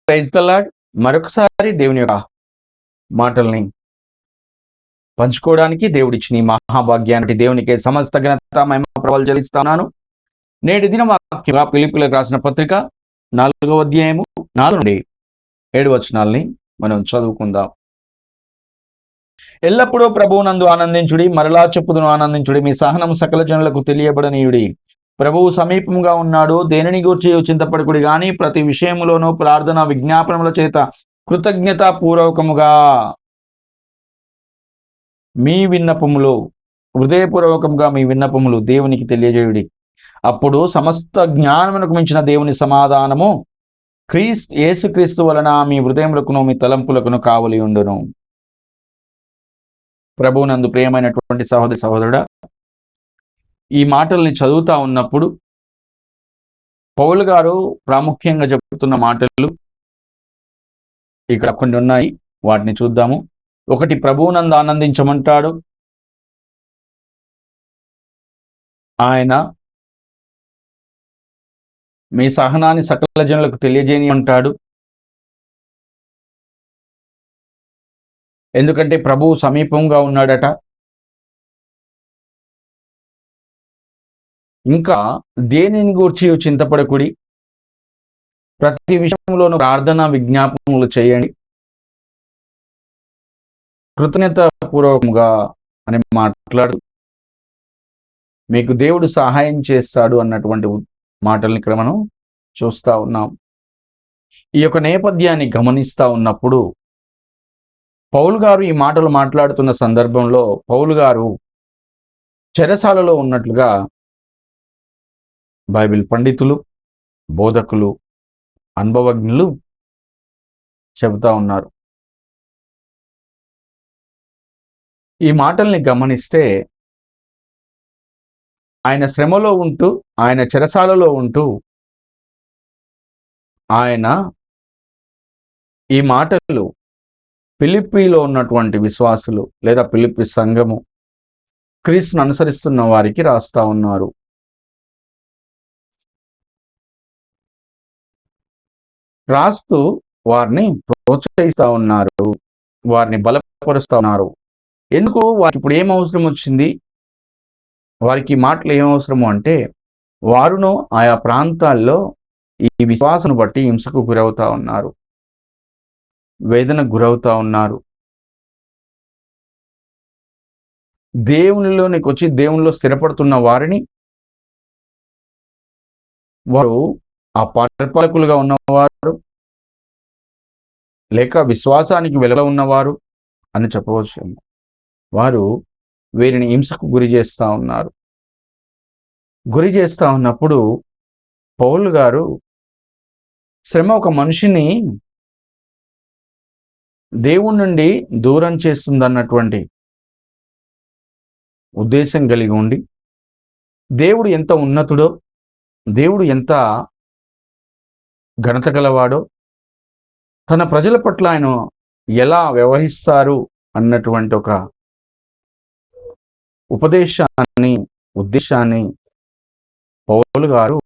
Praise the lord. మరొకసారి దేవుని యొక్క మాటల్ని పంచుకోవడానికి దేవుడిచ్చిన ఈ మహాభాగ్యానికి దేవునికి సమస్త ఘనత మహిమ ప్రభావాలు చెల్లిస్తున్నాను. నేటి దిన వాక్యంగా ఫిలిప్పీయులకు రాసిన పత్రిక 4వ అధ్యాయము 4 నుండి 7 వచనాల్ని మనం చదువుకుందాం. ఎల్లప్పుడూ ప్రభువునందు ఆనందించుడి, మరలా చెప్పుదును ఆనందించుడి, మీ సహనం సకల జనులకు తెలియబడనీయుడి. ప్రభువు సమీపంగా ఉన్నాడు, దేనిని గూర్చి చింతపడకుడి గాని ప్రతి విషయములోనూ ప్రార్థన విజ్ఞాపనముల చేత కృతజ్ఞతా పూర్వకముగా మీ విన్నపములు హృదయపూర్వకంగా మీ విన్నపములు దేవునికి తెలియజేయుడి. అప్పుడు సమస్త జ్ఞానమునకు మించిన దేవుని సమాధానము యేసుక్రీస్తు వలన మీ హృదయములకును మీ తలంపులకును కావలి ఉండును. ప్రభువునందు ప్రియమైనటువంటి సహోదరి సహోదరుడా, ఈ మాటల్ని చదువుతా ఉన్నప్పుడు పౌలు గారు ప్రాముఖ్యంగా చెబుతున్న మాటలు ఇక్కడ కొన్ని ఉన్నాయి, వాటిని చూద్దాము. ఒకటి, ప్రభువునందు ఆనందించమంటాడు. ఆయన మీ సహనాన్ని సకల జనులకు తెలియజేయని అంటాడు. ఎందుకంటే ప్రభువు సమీపంగా ఉన్నాడట. ఇంకా దేనిని గూర్చి చింతపడకుడి, ప్రతి విషయంలోనూ ప్రార్థన విజ్ఞాపనములు చేయండి, కృతజ్ఞత పూర్వకంగా అని మాట్లాడు. మీకు దేవుడు సహాయం చేస్తాడు అన్నటువంటి మాటల్ని ఇక్కడ మనం చూస్తూ ఉన్నాం. ఈ యొక్క నేపథ్యాన్ని గమనిస్తూ ఉన్నప్పుడు పౌలు గారు ఈ మాటలు మాట్లాడుతున్న సందర్భంలో పౌలు గారు చెరసాలలో ఉన్నట్లుగా బైబిల్ పండితులు, బోధకులు, అనుభవజ్ఞులు చెబుతా ఉన్నారు. ఈ మాటల్ని గమనిస్తే ఆయన శ్రమలో ఉంటూ, ఆయన చెరసాలలో ఉంటూ ఆయన ఈ మాటలు ఫిలిప్పీలో ఉన్నటువంటి విశ్వాసులు లేదా ఫిలిప్పీ సంఘము క్రీస్తును అనుసరిస్తున్న వారికి రాస్తా ఉన్నారు. రాస్తూ వారిని ప్రోత్సహిస్తూ ఉన్నారు, వారిని బలపరుస్తూ ఉన్నారు. ఎందుకు? వారికి ఇప్పుడు ఏం అవసరం వచ్చింది, వారికి మాటలు ఏం అవసరము అంటే, వారును ఆయా ప్రాంతాల్లో ఈ విశ్వాసను బట్టి హింసకు గురవుతా ఉన్నారు, వేదనకు గురవుతా ఉన్నారు. దేవునిలోనికి వచ్చి దేవునిలో స్థిరపడుతున్న వారిని వారు ఆ పరిపాలకులుగా ఉన్నవారు లేక విశ్వాసానికి వెలువ ఉన్నవారు అని చెప్పవచ్చు. వారు వీరిని హింసకు గురి చేస్తూ ఉన్నారు. గురి చేస్తూ ఉన్నప్పుడు పౌలు గారు శ్రమ ఒక మనిషిని దేవుని నుండి దూరం చేస్తుందన్నటువంటి ఉద్దేశం కలిగి ఉండి, దేవుడు ఎంత ఉన్నతుడో, దేవుడు ఎంత ఘనత గలవాడో, తన ప్రజల పట్ల ఆయన ఎలా వ్యవహరిస్తారు అన్నటువంటి ఒక ఉద్దేశాన్ని పౌలు గారు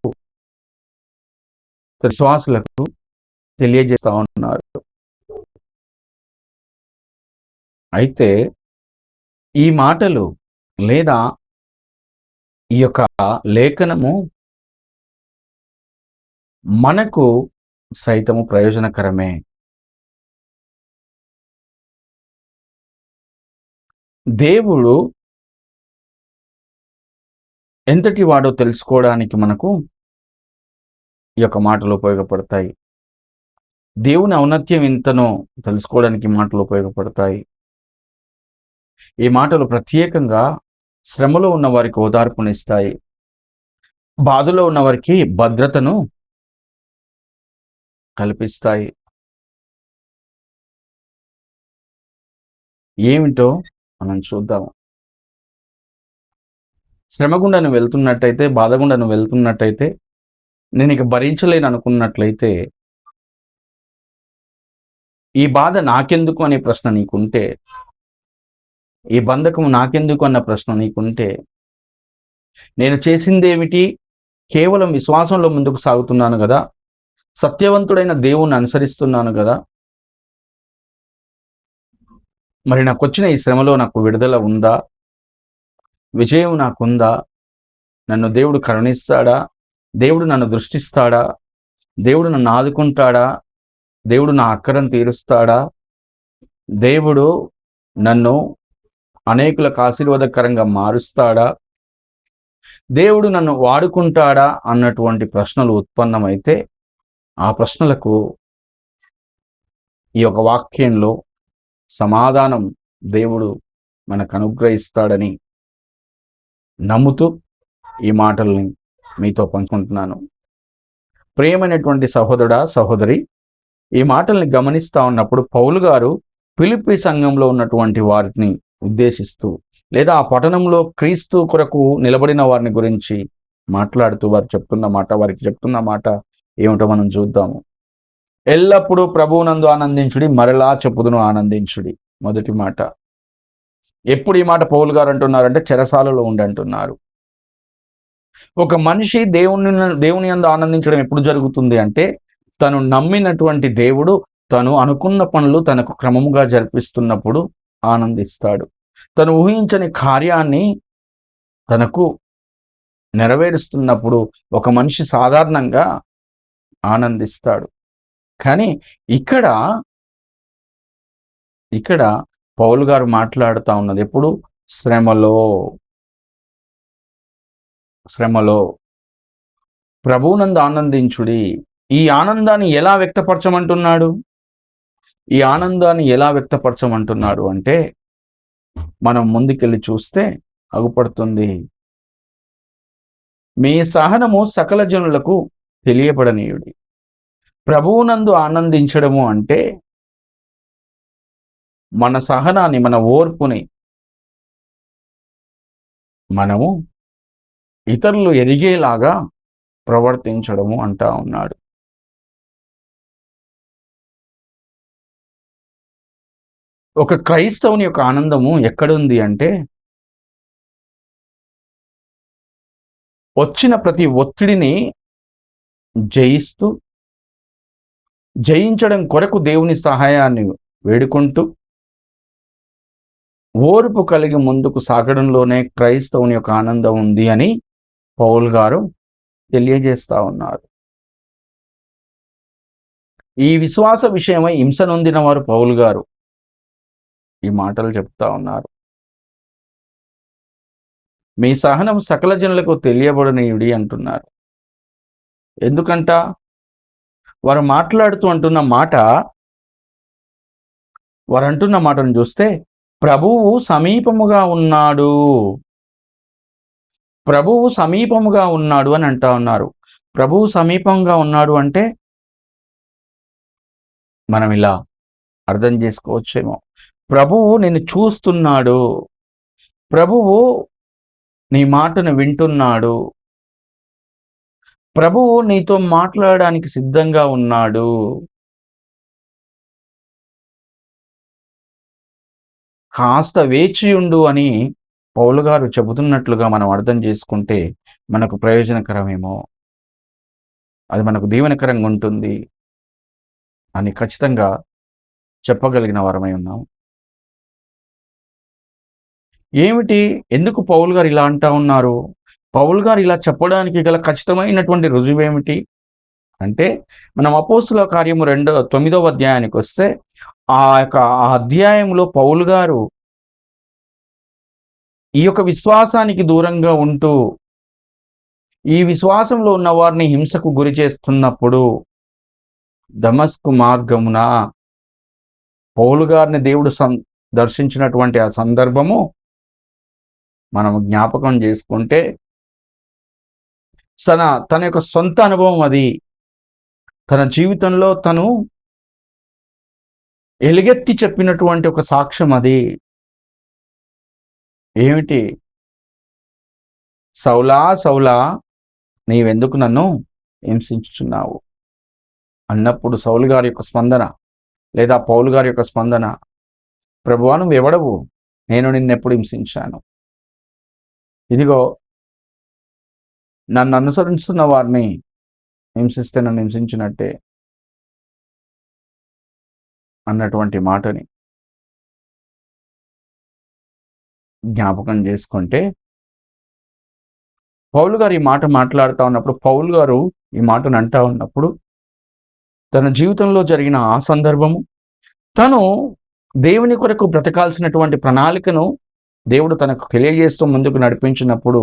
విశ్వాసులకు తెలియజేస్తా ఉన్నారు. అయితే ఈ మాటలు లేదా ఈ యొక్క లేఖనము మనకు సైతము ప్రయోజనకరమే. దేవుడు ఎంతటి వాడో తెలుసుకోవడానికి మనకు ఈ యొక్క మాటలు ఉపయోగపడతాయి. దేవుని ఔన్నత్యం ఎంతనో తెలుసుకోవడానికి మాటలు ఉపయోగపడతాయి. ఈ మాటలు ప్రత్యేకంగా శ్రమలో ఉన్న వారికి ఓదార్పునిస్తాయి, బాధలో ఉన్న వారికి భద్రతను కల్పిస్తాయి. ఏమిటో మనం చూద్దాం. శ్రమ గుండా నువ్వు వెళ్తున్నట్టయితే, బాధ గుండా నువ్వు వెళ్తున్నట్టయితే, నేను ఇక భరించలేను అనుకున్నట్లయితే, ఈ బాధ నాకెందుకు అనే ప్రశ్న నీకుంటే, ఈ బంధకము నాకెందుకు అన్న ప్రశ్న నీకుంటే, నేను చేసిందేమిటి, కేవలం విశ్వాసంలో ముందుకు సాగుతున్నాను కదా, సత్యవంతుడైన దేవుణ్ణి అనుసరిస్తున్నాను కదా, మరి నాకొచ్చిన ఈ శ్రమలో నాకు విడుదల ఉందా? విజయం నాకుందా? నన్ను దేవుడు కరుణిస్తాడా? దేవుడు నన్ను దృష్టిస్తాడా? దేవుడు నన్ను ఆదుకుంటాడా? దేవుడు నా అక్కరను తీరుస్తాడా? దేవుడు నన్ను అనేకులకు ఆశీర్వాదకరంగా మారుస్తాడా? దేవుడు నన్ను వాడుకుంటాడా? అన్నటువంటి ప్రశ్నలు ఉత్పన్నమైతే ఆ ప్రశ్నలకు ఈ యొక్క వాక్యంలో సమాధానం దేవుడు మనకు అనుగ్రహిస్తాడని నమ్ముతూ ఈ మాటల్ని మీతో పంచుకుంటున్నాను. ప్రియమైనటువంటి సహోదరుడా, సహోదరి, ఈ మాటల్ని గమనిస్తూ ఉన్నప్పుడు పౌలు గారు ఫిలిప్పీ సంఘంలో ఉన్నటువంటి వారిని ఉద్దేశిస్తూ, లేదా ఆ పట్టణంలో క్రీస్తు కొరకు నిలబడిన వారిని గురించి మాట్లాడుతూ వారికి చెప్తున్న మాట ఏమిటో మనం చూద్దాము. ఎల్లప్పుడూ ప్రభువునందు ఆనందించుడి, మరలా చెప్పుదును ఆనందించుడి. మొదటి మాట. ఎప్పుడు ఈ మాట పౌలు గారు అంటున్నారంటే చెరసాలలో ఉండి అంటున్నారు. ఒక మనిషి దేవుని యందు ఆనందించడం ఎప్పుడు జరుగుతుంది అంటే, తను నమ్మినటువంటి దేవుడు తను అనుకున్న పనులు తనకు క్రమముగా జరిపిస్తున్నప్పుడు ఆనందిస్తాడు. తను ఊహించని కార్యాన్ని తనకు నెరవేరుస్తున్నప్పుడు ఒక మనిషి సాధారణంగా ఆనందిస్తాడు. కానీ ఇక్కడ పౌలు గారు మాట్లాడుతూ ఉన్నది ఎప్పుడు? శ్రమలో ప్రభువునందు ఆనందించుడి. ఈ ఆనందాన్ని ఎలా వ్యక్తపరచమంటున్నాడు? ఈ ఆనందాన్ని ఎలా వ్యక్తపరచమంటున్నాడు అంటే, మనం ముందుకెళ్ళి చూస్తే అగుపడుతుంది. మీ సహనము సకల జనులకు తెలియబడనీయుడి. ప్రభువునందు ఆనందించడము అంటే మన సహనాన్ని, మన ఓర్పుని మనము ఇతరులు ఎరిగేలాగా ప్రవర్తించడము అంటా ఉన్నాడు. ఒక క్రైస్తవుని యొక్క ఆనందము ఎక్కడుంది అంటే, వచ్చిన ప్రతి ఒత్తిడిని జయించడం కొరకు దేవుని సహాయాన్ని వేడుకుంటూ ఓర్పు కలిగి ముందుకు సాగడంలోనే క్రైస్తవుని యొక్క ఆనందం ఉంది అని పౌలు గారు తెలియజేస్తా ఉన్నారు. ఈ విశ్వాస విషయమై హింస నొందిన వారు పౌలు గారు ఈ మాటలు చెప్తా ఉన్నారు. మీ సహనం సకల జనులకు తెలియబడనీయుడి అంటున్నారు. ఎందుకంట? వారు అంటున్న మాటను చూస్తే ప్రభువు సమీపముగా ఉన్నాడు, ప్రభువు సమీపముగా ఉన్నాడు అని అంటా ఉన్నారు. ప్రభువు సమీపంగా ఉన్నాడు అంటే మనం ఇలా అర్థం చేసుకోవచ్చేమో. ప్రభువు నిన్ను చూస్తున్నాడు, ప్రభువు నీ మాటను వింటున్నాడు, ప్రభువు నీతో మాట్లాడడానికి సిద్ధంగా ఉన్నాడు. కాస్త వేచియుండు అని పౌలు గారు చెబుతున్నట్లుగా మనం అర్థం చేసుకుంటే మనకు ప్రయోజనకరమేమో, అది మనకు దీవెనకరంగా ఉంటుంది అని ఖచ్చితంగా చెప్పగలిగిన వారమై ఉన్నాం. ఏమిటి? ఎందుకు పౌలు గారు ఇలా అంటా ఉన్నారు? పౌలు గారు ఇలా చెప్పడానికి గల ఖచ్చితమైనటువంటి రుజువేమిటి అంటే, మనం అపోస్తుల కార్యము 9వ అధ్యాయానికి వస్తే ఆ అధ్యాయంలో పౌలు గారు ఈ యొక్క విశ్వాసానికి దూరంగా ఉంటూ ఈ విశ్వాసంలో ఉన్న వారిని హింసకు గురి చేస్తున్నప్పుడు దమస్కు మార్గమున పౌలు గారిని దేవుడు దర్శించినటువంటి ఆ సందర్భము మనం జ్ఞాపకం చేసుకుంటే తన యొక్క సొంత అనుభవం అది. తన జీవితంలో తను ఎలుగెత్తి చెప్పినటువంటి ఒక సాక్ష్యం అది. ఏమిటి? సౌలా సౌలా నీవెందుకు నన్ను హింసించుచున్నావు అన్నప్పుడు సౌలు గారి యొక్క స్పందన, లేదా పౌలు గారి యొక్క స్పందన, ప్రభువా నువ్వు ఎవడవు? నేను నిన్నెప్పుడు హింసించాను? ఇదిగో నన్ను అనుసరిస్తున్న వారిని హింసిస్తే నన్ను హింసించినట్టే అన్నటువంటి మాటని జ్ఞాపకం చేసుకుంటే, పౌలు గారు ఈ మాట మాట్లాడుతా ఉన్నప్పుడు, పౌలు గారు ఈ మాటను అంటా ఉన్నప్పుడు, తన జీవితంలో జరిగిన ఆ సందర్భము, తను దేవుని కొరకు బ్రతకాల్సినటువంటి ప్రణాళికను దేవుడు తనకు తెలియజేస్తూ ముందుకు నడిపించినప్పుడు,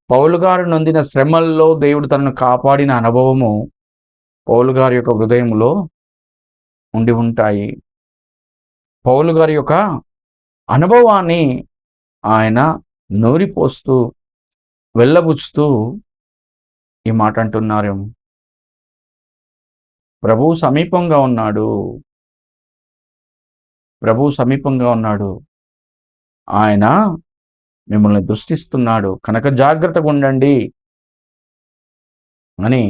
పౌలు గారు నొందిన శ్రమల్లో దేవుడు తనను కాపాడిన అనుభవము పౌలు గారి యొక్క హృదయంలో ఉండి ఉంటాయి. పౌలు గారి యొక్క అనుభవాన్ని ఆయన నూరిపోస్తూ, వెళ్ళబుచ్చుతూ ఈ మాట అంటున్నారేమో. ప్రభువు సమీపంగా ఉన్నాడు. ప్రభువు సమీపంగా ఉన్నాడు. ఆయన మిమ్మల్ని దృష్టిస్తున్నాడు. కనుక జాగ్రత్తగా ఉండండి అని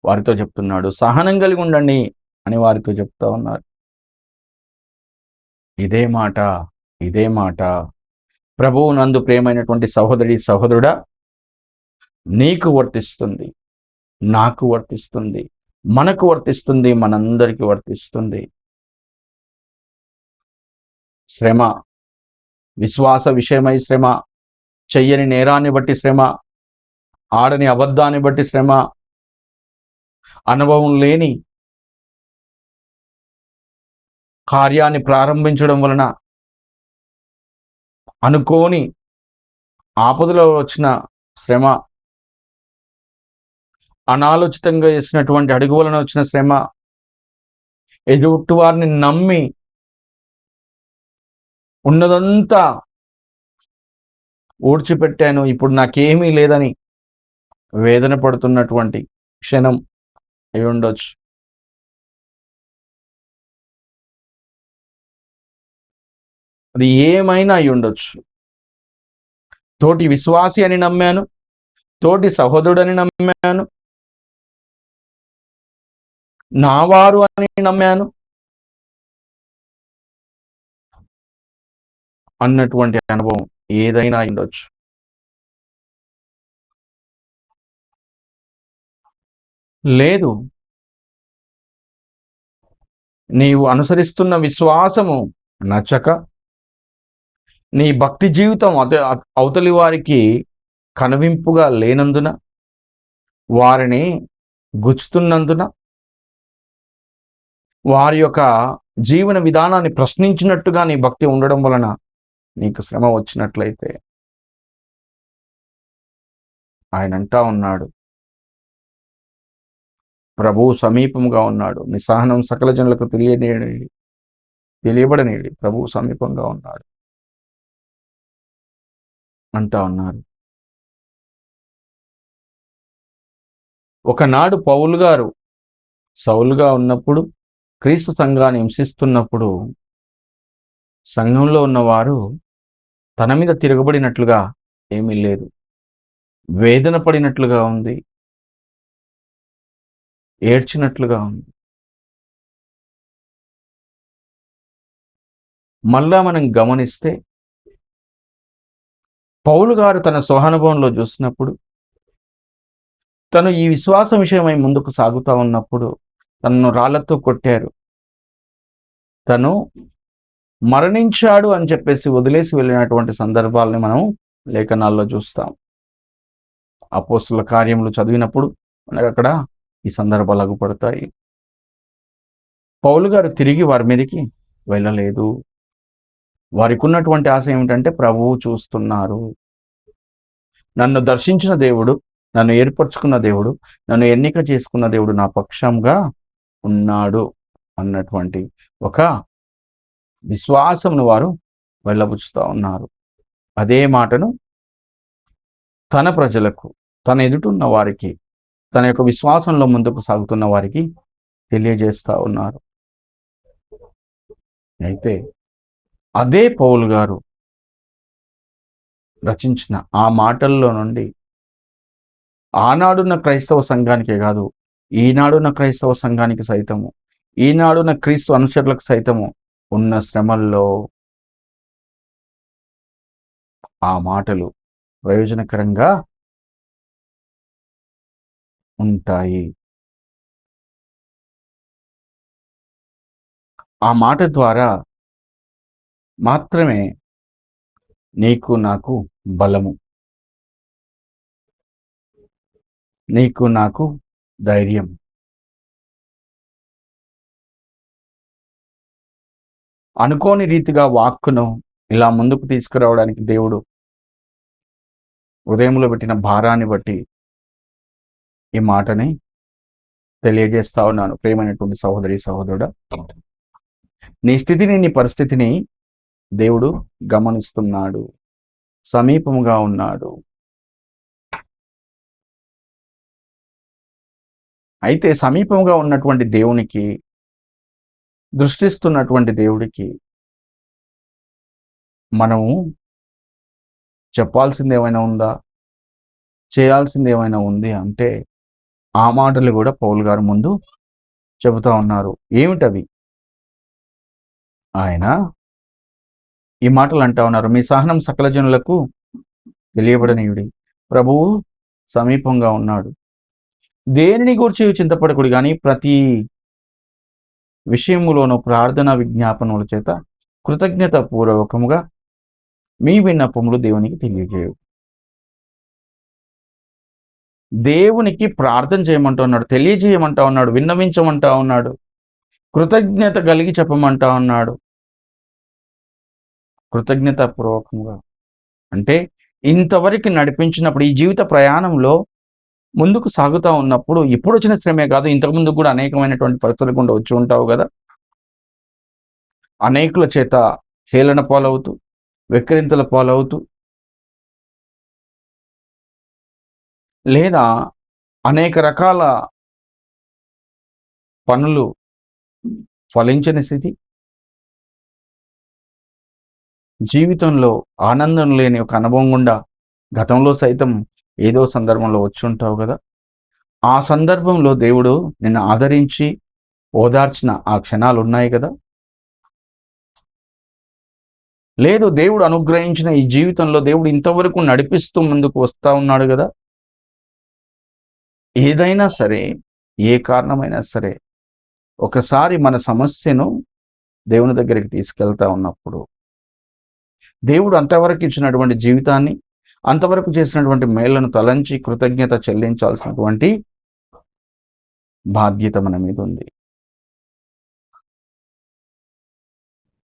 వారితో చెప్తున్నాడు. సహనం కలిగి ఉండండి అని వారితో చెప్తా ఉన్నారు. ఇదే మాట, ఇదే మాట ప్రభువు నందు ప్రియమైనటువంటి సహోదరి సహోదరుడా, నీకు వర్తిస్తుంది, నాకు వర్తిస్తుంది, మనకు వర్తిస్తుంది, మనందరికీ వర్తిస్తుంది. శ్రమ, విశ్వాస విషయమై శ్రమ, చెయ్యని నేరాన్ని బట్టి శ్రమ, ఆడని అబద్ధాన్ని బట్టి శ్రమ, అనుభవం లేని కార్యాన్ని ప్రారంభించడం వలన అనుకోని ఆపదలో వచ్చిన శ్రమ, అనాలోచితంగా చేసినటువంటి అడుగు వలన వచ్చిన శ్రమ, ఎదుటి వారిని నమ్మి ఉన్నదంతా ఊడ్చిపెట్టాను, ఇప్పుడు నాకేమీ లేదని వేదన పడుతున్నటువంటి క్షణం అయి ఉండొచ్చు. అది ఏమైనా అయి ఉండొచ్చు. తోటి విశ్వాసి అని నమ్మాను, తోటి సహోదరుడని నమ్మాను, నావారు అని నమ్మాను అన్నటువంటి అనుభవం ఏదైనా ఉండొచ్చు. లేదు, నీవు అనుసరిస్తున్న విశ్వాసము నచ్చక, నీ భక్తి జీవితం అవతలి వారికి కనువింపుగా లేనందున, వారిని గుచ్చుతున్నందున, వారి యొక్క జీవన విధానాన్ని ప్రశ్నించినట్టుగా నీ భక్తి ఉండడం వలన నీకు శ్రమ వచ్చినట్లయితే, ఆయన అంటా ఉన్నాడు, ప్రభువు సమీపంగా ఉన్నాడు. నీ సహనం సకల జనులకు తెలియబడనేది ప్రభువు సమీపంగా ఉన్నాడు అంటా ఉన్నారు. ఒకనాడు పౌలు గారు సౌలుగా ఉన్నప్పుడు, క్రీస్తు సంఘాన్ని హింసిస్తున్నప్పుడు, సంఘంలో ఉన్నవారు తన మీద తిరగబడినట్లుగా ఏమీ లేదు. వేదన పడినట్లుగా ఉంది, ఏడ్చినట్లుగా ఉంది. మళ్ళా మనం గమనిస్తే, పౌలు గారు తన స్వనుభవంలో చూసినప్పుడు, తను ఈ విశ్వాసం విషయమై ముందుకు సాగుతూ ఉన్నప్పుడు తనను రాళ్లతో కొట్టారు. తను మరణించాడు అని చెప్పేసి వదిలేసి వెళ్ళినటువంటి సందర్భాలని మనం లేఖనాల్లో చూస్తాం. అపోస్తుల కార్యములు చదివినప్పుడు మనకు అక్కడ ఈ సందర్భాలు అగుపడతాయి. పౌలు గారు తిరిగి వారి మీదకి వెళ్ళలేదు. వారికి ఉన్నటువంటి ఆశ ఏమిటంటే, ప్రభువు చూస్తున్నారు, నన్ను దర్శించిన దేవుడు, నన్ను ఏర్పరచుకున్న దేవుడు, నన్ను ఎన్నిక చేసుకున్న దేవుడు నా పక్షంగా ఉన్నాడు అన్నటువంటి ఒక విశ్వాసమును వారు వెళ్ళబుచ్చుతూ ఉన్నారు. అదే మాటను తన ప్రజలకు, తన ఎదుటున్న వారికి, తన యొక్క విశ్వాసంలో ముందుకు సాగుతున్న వారికి తెలియజేస్తూ ఉన్నారు. అయితే అదే పౌలు గారు రచించిన ఆ మాటల్లో నుండి ఆనాడున్న క్రైస్తవ సంఘానికే కాదు, ఈనాడున్న క్రైస్తవ సంఘానికి సైతము, ఈనాడున్న క్రీస్తు అనుచరులకు సైతము ఉన్న శ్రమల్లో ఆ మాటలు ప్రయోజనకరంగా ఉంటాయి. ఆ మాట ద్వారా మాత్రమే నీకు నాకు బలము, నీకు నాకు ధైర్యం. అనుకోని రీతిగా వాక్కును ఇలా ముందుకు తీసుకురావడానికి దేవుడు ఉదయంలో పెట్టిన భారాన్ని బట్టి ఈ మాటని తెలియజేస్తా ఉన్నాను. ప్రియమైనటువంటి సహోదరి సహోదరుడా, నీ స్థితిని, నీ పరిస్థితిని దేవుడు గమనిస్తున్నాడు, సమీపముగా ఉన్నాడు. అయితే సమీపంగా ఉన్నటువంటి దేవునికి, దృష్టిస్తున్నటువంటి దేవుడికి మనము చెప్పాల్సింది ఏమైనా ఉందా, చేయాల్సింది ఏమైనా ఉంది అంటే ఆ మాటలు కూడా పౌలు గారు ముందు చెబుతా ఉన్నారు. ఏమిటవి? ఆయన ఈ మాటలు అంటా ఉన్నారు, మీ సహనం సకల జనులకు తెలియబడనీయుడి, ప్రభువు సమీపంగా ఉన్నాడు. దేనిని గూర్చి చింతపడకుడు కానీ ప్రతి విషయములోనూ ప్రార్థన విజ్ఞాపనముల చేత కృతజ్ఞత పూర్వకముగా మీ విన్నపములు దేవునికి తెలియజేయు. దేవునికి ప్రార్థన చేయమంటా ఉన్నాడు, తెలియజేయమంటా ఉన్నాడు, విన్నవించమంటా ఉన్నాడు, కృతజ్ఞత కలిగి చెప్పమంటా ఉన్నాడు. కృతజ్ఞత పూర్వకంగా అంటే ఇంతవరకు నడిపించినప్పుడు, ఈ జీవిత ప్రయాణంలో ముందుకు సాగుతూ ఉన్నప్పుడు, ఇప్పుడు వచ్చిన శ్రమే కాదు, ఇంతకుముందు కూడా అనేకమైనటువంటి పరిస్థితులు గుండా వచ్చి ఉంటావు కదా. అనేకుల చేత హేళన పాలవుతూ, వెక్కిరింతల పాలవుతూ, లేదా అనేక రకాల పనులు ఫలించని స్థితి, జీవితంలో ఆనందం లేని ఒక అనుభవం గుండా గతంలో సైతం ఏదో సందర్భంలో వచ్చి ఉంటావు కదా. ఆ సందర్భంలో దేవుడు నిన్ను ఆదరించి ఓదార్చిన ఆ క్షణాలు ఉన్నాయి కదా. లేదు, దేవుడు అనుగ్రహించిన ఈ జీవితంలో దేవుడు ఇంతవరకు నడిపిస్తూ ముందుకు వస్తూ ఉన్నాడు కదా. ఏదైనా సరే, ఏ కారణమైనా సరే, ఒకసారి మన సమస్యను దేవుని దగ్గరికి తీసుకెళ్తా ఉన్నప్పుడు, దేవుడు అంతవరకు ఇచ్చినటువంటి జీవితాన్ని, అంతవరకు చేసినటువంటి మేళ్లను తలంచి కృతజ్ఞత చెల్లించాల్సినటువంటి బాధ్యత మన మీద ఉంది.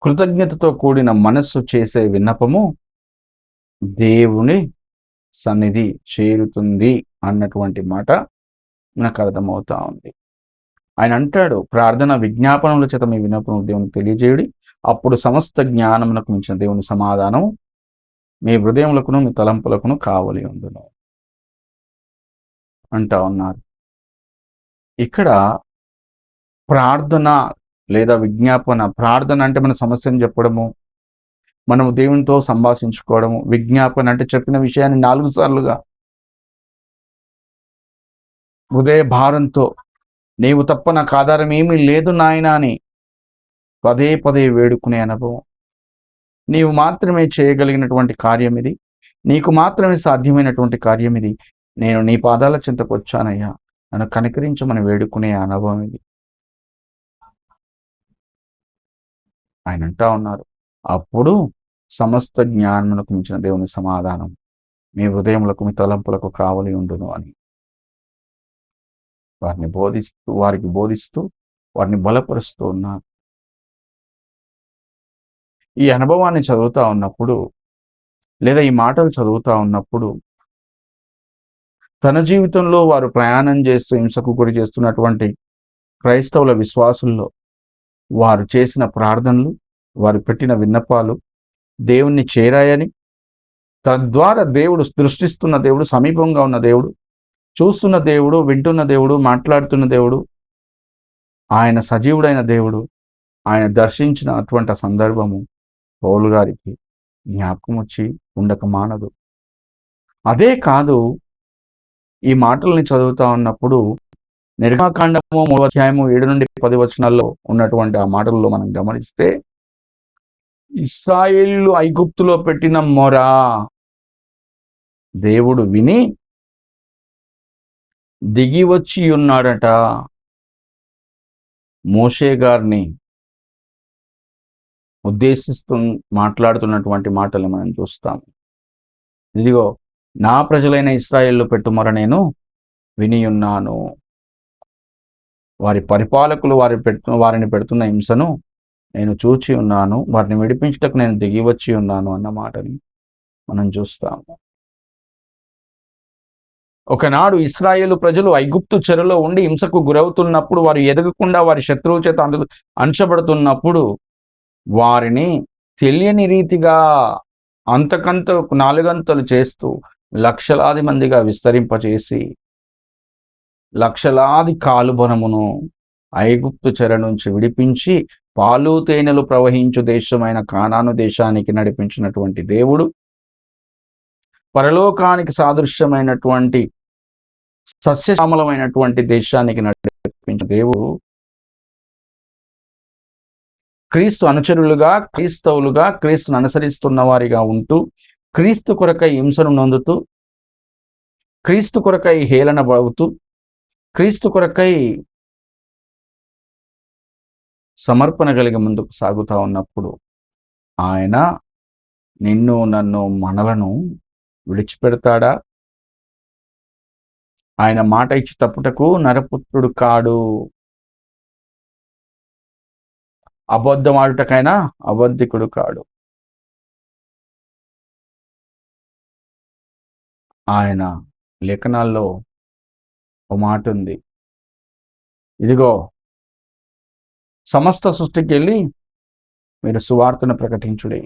కృతజ్ఞతతో కూడిన మనస్సు చేసే విన్నపము దేవుని సన్నిధి చేరుతుంది అన్నటువంటి మాట నాకు అర్థమవుతా ఉంది. ఆయన అంటాడు, ప్రార్థన విజ్ఞాపనముల చేత మీ విన్నపము దేవుని తెలియజేయుడి, అప్పుడు సమస్త జ్ఞానమునకు మించిన దేవుని సమాధానం మీ హృదయములకును మీ తలంపులకును కావలి ఉండును అంటా ఉన్నారు. ఇక్కడ ప్రార్థన లేదా విజ్ఞాపన, ప్రార్థన అంటే మన సమస్యను చెప్పడము, మనము దేవునితో సంభాషించుకోవడము. విజ్ఞాపన అంటే చెప్పిన విషయాన్ని 4 సార్లుగా హృదయ భారంతో, నీవు తప్ప నాకు ఆధారం ఏమీ లేదు నాయనా అని పదే పదే వేడుకునే అనుభవం. నీవు మాత్రమే చేయగలిగినటువంటి కార్యం ఇది, నీకు మాత్రమే సాధ్యమైనటువంటి కార్యం ఇది, నేను నీ పాదాల చెంతకు వచ్చానయ్యా, నన్ను కనికరించమని వేడుకునే అనుభవం ఇది. ఆయన అంటా ఉన్నారు, అప్పుడు సమస్త జ్ఞానమునకు మించిన దేవుని సమాధానం మీ హృదయములకు మీ తలంపులకు కావలి ఉండును అని వారికి బోధిస్తూ వారిని బలపరుస్తూ ఉన్నారు. ఈ అనుభవాన్ని చదువుతా ఉన్నప్పుడు, లేదా ఈ మాటలు చదువుతా ఉన్నప్పుడు, తన జీవితంలో వారు ప్రయాణం చేస్తూ హింసకు గురి చేస్తున్నటువంటి క్రైస్తవుల విశ్వాసుల్లో వారు చేసిన ప్రార్థనలు, వారు పెట్టిన విన్నపాలు దేవుణ్ణి చేరాయని, తద్వారా దేవుడు సృష్టిస్తున్న దేవుడు, సమీపంగా ఉన్న దేవుడు, చూస్తున్న దేవుడు, వింటున్న దేవుడు, మాట్లాడుతున్న దేవుడు, ఆయన సజీవుడైన దేవుడు, ఆయన దర్శించిన అటువంటి సందర్భము పౌలు గారికి జ్ఞాపకం వచ్చి ఉండక మానదు. అదే కాదు, ఈ మాటల్ని చదువుతా ఉన్నప్పుడు నిర్గమకాండము 3వ అధ్యాయము 7 నుండి 10 వచనాల్లో ఉన్నటువంటి ఆ మాటల్లో మనం గమనిస్తే, ఇశ్రాయేలు ఐగుప్తులో పెట్టిన మొర దేవుడు విని దిగి వచ్చి ఉన్నాడట. మోషే గారిని ఉద్దేశిస్తూ మాట్లాడుతున్నటువంటి మాటలు మనం చూస్తాం. ఇదిగో నా ప్రజలైన ఇశ్రాయేలు పెట్టుమొర నేను వినియున్నాను. వారి పరిపాలకులు వారిని పెడుతున్న హింసను నేను చూచి ఉన్నాను. వారిని విడిపించుటకు నేను దిగి వచ్చి ఉన్నాను అన్న మాటని మనం చూస్తాము. ఒకనాడు ఇశ్రాయేలు ప్రజలు ఐగుప్తు చెరలో ఉండి హింసకు గురవుతున్నప్పుడు, వారు ఎదగకుండా వారి శత్రువుల చేత అణచబడుతున్నప్పుడు, వారిని తెలియని రీతిగా అంతకంత నాలుగంతలు చేస్తూ లక్షలాది మందిగా విస్తరింపచేసి లక్షలాది కాలుబలమును ఐగుప్తు చెర నుంచి విడిపించి పాలు తేనెలు ప్రవహించు దేశమైన కానాను దేశానికి నడిపించినటువంటి దేవుడు, పరలోకానికి సాదృశ్యమైనటువంటి సస్యశ్యామలమైనటువంటి దేశానికి నడిపించిన దేవుడు, క్రీస్తు అనుచరులుగా, క్రీస్తవులుగా, క్రీస్తును అనుసరిస్తున్న వారిగా ఉంటూ, క్రీస్తు కొరకై హింసను నొందుతూ, క్రీస్తు కొరకై హేళన పడుతూ, క్రీస్తు కొరకై సమర్పణ కలిగి ముందుకు సాగుతా ఉన్నప్పుడు, ఆయన నిన్ను నన్ను మనలను విడిచిపెడతాడా? ఆయన మాట ఇచ్చి తప్పుటకు నరపుత్రుడు కాడు. అబద్ధమాడుటకైనా అబద్ధికుడు కాడు. ఆయన లేఖనాల్లో ఒక మాట ఉంది, ఇదిగో సమస్త సృష్టికి వెళ్ళి మీరు సువార్తను ప్రకటించుడి,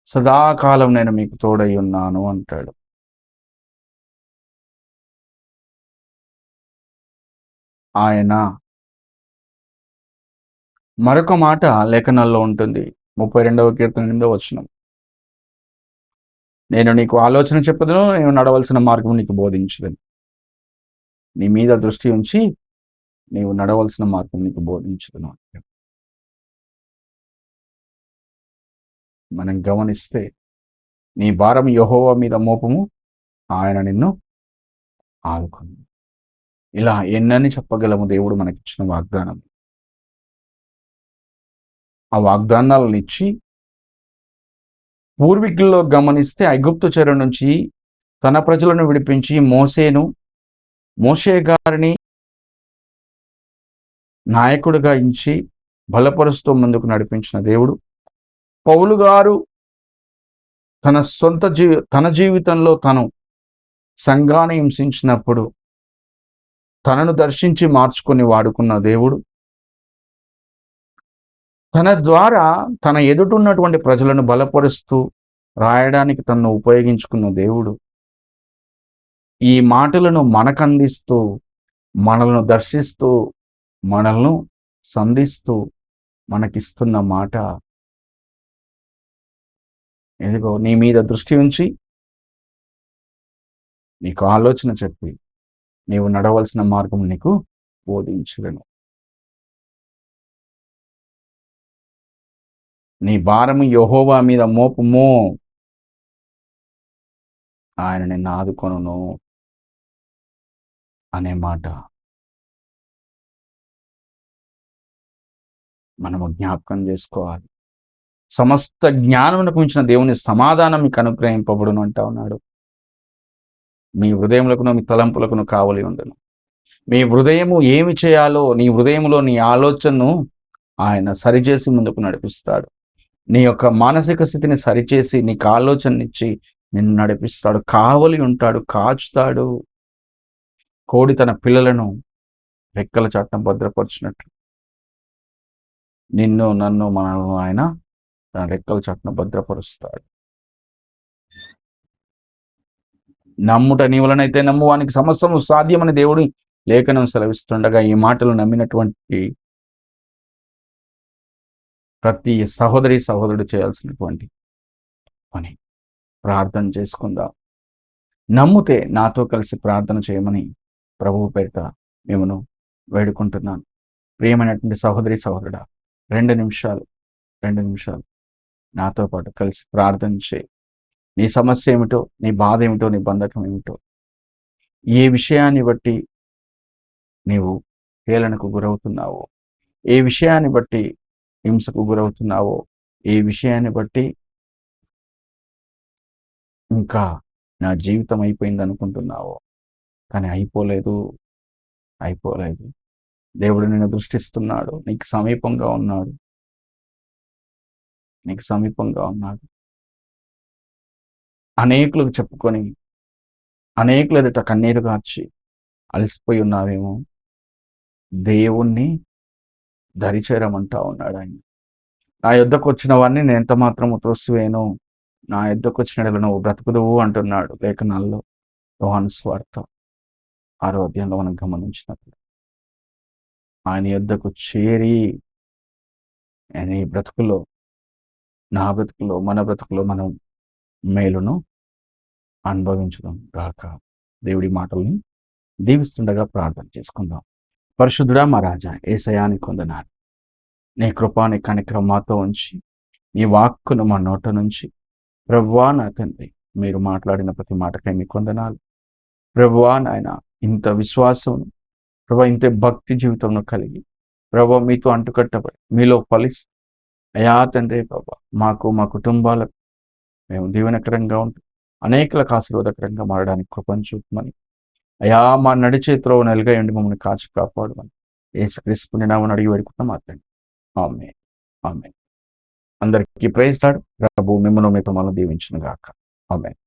సదాకాలం నేను మీకు తోడై ఉన్నాను అంటాడు. ఆయన మరొక మాట లేఖనాల్లో ఉంటుంది, 32వ కీర్తన 8వ వచనం, నేను నీకు ఆలోచన చెప్పదును, నేను నడవలసిన మార్గం నీకు బోధించదును. నీ మీద దృష్టి ఉంచి నీవు నడవలసిన మార్గం నీకు బోధించదును. మనం గమనిస్తే, నీ భారం యెహోవా మీద మోపము, ఆయన నిన్ను ఆదుకొను. ఇలా ఎన్నని చెప్పగలము దేవుడు మనకిచ్చిన వాగ్దానం. ఆ వాగ్దానాలను ఇచ్చి పూర్వీకుల్లో గమనిస్తే ఐగుప్తు చెర నుంచి తన ప్రజలను విడిపించి మోషే గారిని నాయకుడిగా ఇచ్చి బలపరుస్తూ ముందుకు నడిపించిన దేవుడు, పౌలు గారు తన జీవితంలో తను సంఘాన్ని హింసించినప్పుడు తనను దర్శించి మార్చుకొని వాడుకున్న దేవుడు, తన ద్వారా తన ఎదుటున్నటువంటి ప్రజలను బలపరుస్తూ రాయడానికి తనను ఉపయోగించుకున్న దేవుడు, ఈ మాటలను మనకు అందిస్తూ, మనల్ని దర్శిస్తూ, మనల్ని సంధిస్తూ మనకిస్తున్న మాట, ఎదుగో నీ మీద దృష్టి ఉంచి నీకు ఆలోచన చెప్పి నీవు నడవలసిన మార్గం నీకు బోధించగలను. నీ భారము యెహోవా మీద మోపుము, ఆయన నిన్ను ఆదుకొనును అనే మాట మనము జ్ఞాపకం చేసుకోవాలి. సమస్త జ్ఞానమునకు మించిన దేవుని సమాధానం మీకు అనుగ్రహింపబడును అంటా ఉన్నాడు. మీ హృదయములకును మీ తలంపులకును కావలి ఉండను. మీ హృదయము ఏమి చేయాలో, నీ హృదయంలో నీ ఆలోచనను ఆయన సరిచేసి ముందుకు నడిపిస్తాడు. నీ యొక్క మానసిక స్థితిని సరిచేసి నీకు ఆలోచననిచ్చి నిన్ను నడిపిస్తాడు. కావలి ఉంటాడు, కాచుతాడు. కోడి తన పిల్లలను రెక్కల చాటున భద్రపరిచినట్లు నిన్ను నన్ను మనల్ని ఆయన తన రెక్కల చాటున భద్రపరుస్తాడు. నమ్ముట నీ వలనైతే నమ్మువానికి సమస్తము సాధ్యమని దేవుడి లేఖనం సెలవిస్తుండగా, ఈ మాటలు నమ్మినటువంటి ప్రతి సహోదరుడు చేయాల్సినటువంటి పని ప్రార్థన చేసుకుందాం. నమ్మితే నాతో కలిసి ప్రార్థన చేయమని ప్రభువు పేరిట మేమును వేడుకుంటున్నాను. ప్రియమైనటువంటి సహోదరుడా, 2 నిమిషాలు నాతో పాటు కలిసి ప్రార్థన చేయి. నీ సమస్య ఏమిటో, నీ బాధ ఏమిటో, నీ బంధకం ఏమిటో, ఏ విషయాన్ని బట్టి నీవు హేళనకు గురవుతున్నావో, ఏ విషయాన్ని బట్టి హింసకు గురవుతున్నావో, ఏ విషయాన్ని బట్టి ఇంకా నా జీవితం అయిపోయింది అనుకుంటున్నావో, కానీ అయిపోలేదు. దేవుడు నిన్ను దృష్టిస్తున్నాడు. నీకు సమీపంగా ఉన్నాడు. అనేకులకు చెప్పుకొని, అనేకుల ఎదుట కన్నీరు గార్చి అలసిపోయి ఉన్నావేమో, దేవుణ్ణి దరిచేరమంటా ఉన్నాడు ఆయన. నా యొద్దకు వచ్చిన వాడిని నేను ఎంత మాత్రము త్రోసివేయను, నా యొద్దకు వచ్చిన యెడల నువ్వు బ్రతుకుదువు అంటున్నాడు లేఖనాల్లో. యోహాను సువార్త 6వ అధ్యాయంలో మనం గమనించినప్పుడు, ఆయన యొద్దకు చేరి నీ బ్రతుకులో, నా బ్రతుకులో, మన బ్రతుకులో మనం మేలును అనుభవించడం గాక. దేవుడి మాటల్ని దీవిస్తుండగా ప్రార్థన చేసుకుందాం. పరిశుద్ధుడా మా రాజా, యేసయ్యా నీకు వందనాలు. నీ కృపా, నీ కనికరం మాతో ఉంచి, నీ వాక్కును మా నోట నుంచి, ప్రభువా నా తండ్రి, మీరు మాట్లాడిన ప్రతి మాటకై మీకు వందనాలు. ప్రభువా నాయన, ఇంత విశ్వాసం, ప్రభా ఇంత భక్తి జీవితంలో కలిగి, ప్రభా మీతో అంటుకట్టబడి మీలో ఫలిస్తూ, అయా తండ్రి ప్రభా, మాకు మా కుటుంబాలకు మేము దీవెనకరంగా ఉంటూ అనేకులకు ఆశీర్వాదకరంగా మారడానికి కృపను చూపమని, అయా మా నడిచే త్రోవ నెలగా ఉండి మమ్మల్ని కాచి కాపాడమని యేసుక్రీస్తు నామమున అడిగి వేడుకుంటున్నాం అతండి. ఆమేన్. అందరికీ ప్రైజ్ లార్డ్. ప్రభు మిమ్మల్ని మీ కుటుంబాలను దీవించును గాక. ఆమేన్.